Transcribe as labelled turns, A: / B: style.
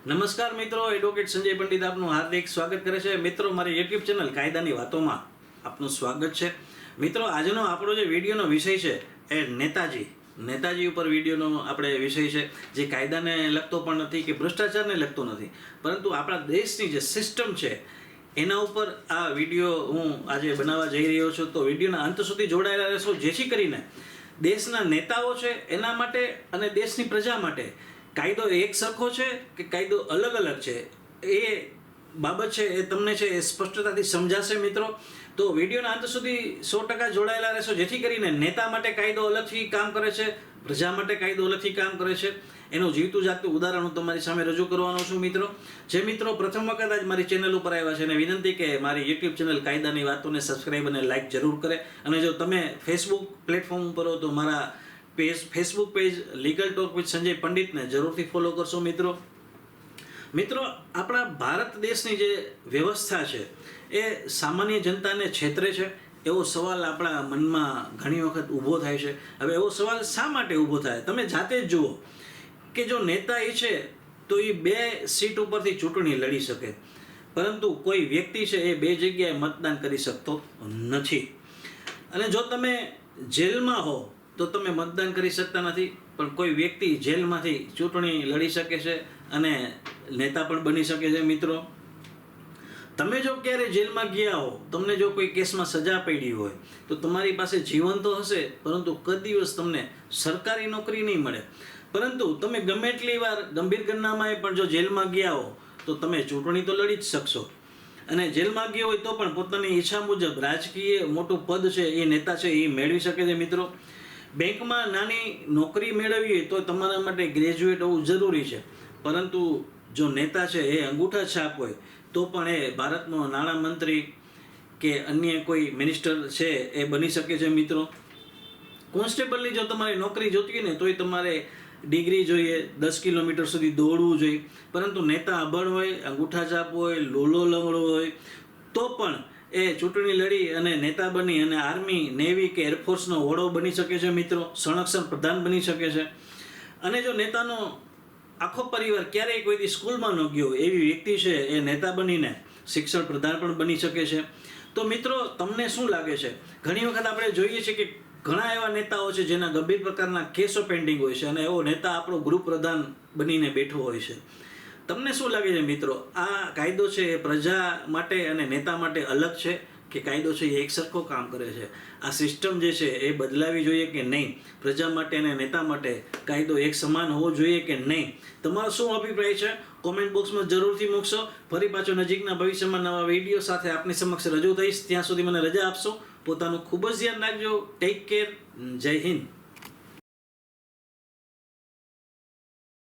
A: નમસ્કાર મિત્રો, એડવોકેટ સંજય પંડિત આપનું હાર્દિક સ્વાગત કરે છે. મિત્રો, મારી યુટ્યુબ ચેનલ કાયદાની વાતોમાં આપનું સ્વાગત છે. મિત્રો, આજનો આપણો જે વિડીયોનો વિષય છે એ નેતાજી ઉપર વિડીયોનો આપણે વિષય છે, જે કાયદાને લગતો પણ નથી કે ભ્રષ્ટાચારને લગતો નથી, પરંતુ આપણા દેશની જે સિસ્ટમ છે એના ઉપર આ વિડીયો હું આજે બનાવવા જઈ રહ્યો છું. તો વિડીયોના અંત સુધી જોડાયેલા રહેશો, જેથી કરીને દેશના નેતાઓ છે એના માટે અને દેશની પ્રજા માટે કાયદો એક સરખો છે કે કાયદો અલગ અલગ છે એ બાબત છે એ તમને છે એ સ્પષ્ટતાથી સમજાશે. મિત્રો, તો વિડીયોના અંત સુધી 100% જોડાયેલા રહેશો, જેથી કરીને નેતા માટે કાયદો અલગથી કામ કરે છે, પ્રજા માટે કાયદો અલગથી કામ કરે છે. એનું જીવતું જાગતું ઉદાહરણ હું તમારી સામે રજૂ કરવાનો છું. મિત્રો, જે મિત્રો પ્રથમ વખત આજ મારી ચેનલ ઉપર આવ્યા છે એને વિનંતી કે મારી યુટ્યુબ ચેનલ કાયદાની વાતોને સબસ્ક્રાઈબ અને લાઇક જરૂર કરે. અને જો તમે ફેસબુક પ્લેટફોર્મ ઉપર હો તો મારા Facebook page legal talk with Sanjay પંડિતને જરૂરથી ફોલો કરશો. મિત્રો, આપણા ભારત દેશની જે વ્યવસ્થા છે એ સામાન્ય જનતાને છેતરે છે એવો સવાલ આપણા મનમાં ઘણી વખત ઊભો થાય છે. હવે એવો સવાલ શા માટે ઊભો થાય? તમે જાતે જ જુઓ કે જો નેતા એ છે તો એ 2 સીટ ઉપરથી ચૂંટણી લડી શકે, પરંતુ કોઈ વ્યક્તિ છે એ 2 જગ્યાએ મતદાન કરી શકતો નથી. અને જો તમે જેલમાં હો તો તમે મતદાન કરી શકતા નથી, પણ કોઈ વ્યક્તિ જેલમાંથી ચૂંટણી લડી શકે છે અને નેતા પણ બની શકે છે. મિત્રો, તમે જો ક્યારે જેલમાં ગયા હો, તમને જો કોઈ કેસમાં સજા પડી હોય તો તમારી પાસે જીવન તો હશે, પરંતુ કદ દિવસ તમને સરકારી નોકરી નહીં મળે. પરંતુ તમે ગમે એટલી વાર ગંભીર ઘટનામાં પણ જો જેલમાં ગયા હો તો તમે ચૂંટણી તો લડી જ શકશો. અને જેલમાં ગયો હોય તો પણ પોતાની ઈચ્છા મુજબ રાજકીય મોટું પદ છે એ નેતા છે એ મેળવી શકે છે. મિત્રો, બેંકમાં નાની નોકરી મેળવવી હોય તો તમારા માટે ગ્રેજ્યુએટ હોવું જરૂરી છે, પરંતુ જો નેતા છે એ અંગૂઠા છાપ હોય તો પણ એ ભારતનો નાણામંત્રી કે અન્ય કોઈ મિનિસ્ટર છે એ બની શકે છે. મિત્રો, કોન્સ્ટેબલની જો તમારી નોકરી જોતી હોય ને તોય તમારે ડિગ્રી જોઈએ, 10 કિલોમીટર સુધી દોડવું જોઈએ, પરંતુ નેતા અભણ હોય, અંગૂઠા છાપ હોય, લોલો લંગડો હોય તો પણ એ ચૂંટણી લડી અને નેતા બની અને આર્મી, નેવી કે એરફોર્સનો વડો બની શકે છે. મિત્રો, સંરક્ષણ પ્રધાન બની શકે છે. અને જો નેતાનો આખો પરિવાર ક્યારેય કોઈ સ્કૂલમાં ન ગયો એવી વ્યક્તિ છે એ નેતા બનીને શિક્ષણ પ્રધાન પણ બની શકે છે. તો મિત્રો, તમને શું લાગે છે? ઘણી વખત આપણે જોઈએ છીએ કે ઘણા એવા નેતાઓ છે જેના ગંભીર પ્રકારના કેસો પેન્ડિંગ હોય છે અને એવો નેતા આપણો ગૃહપ્રધાન બનીને બેઠો હોય છે. તમને શું લાગે છે? મિત્રો, આ કાયદો છે એ પ્રજા માટે અને નેતા માટે અલગ છે કે કાયદો છે એ એક સરખો કામ કરે છે? આ સિસ્ટમ જે છે એ બદલાવી જોઈએ કે નહીં? પ્રજા માટે અને નેતા માટે કાયદો એક સમાન હોવો જોઈએ કે નહીં? તમારો શું અભિપ્રાય છે? કોમેન્ટ બોક્સમાં જરૂરથી મૂકશો. ફરી પાછો નજીકના ભવિષ્યમાં નવા વિડીયો સાથે આપની સમક્ષ રજૂ થઈશ. ત્યાં સુધી મને રજા આપશો. પોતાનું ખૂબ જ ધ્યાન રાખજો. Take care. જય હિન્દ.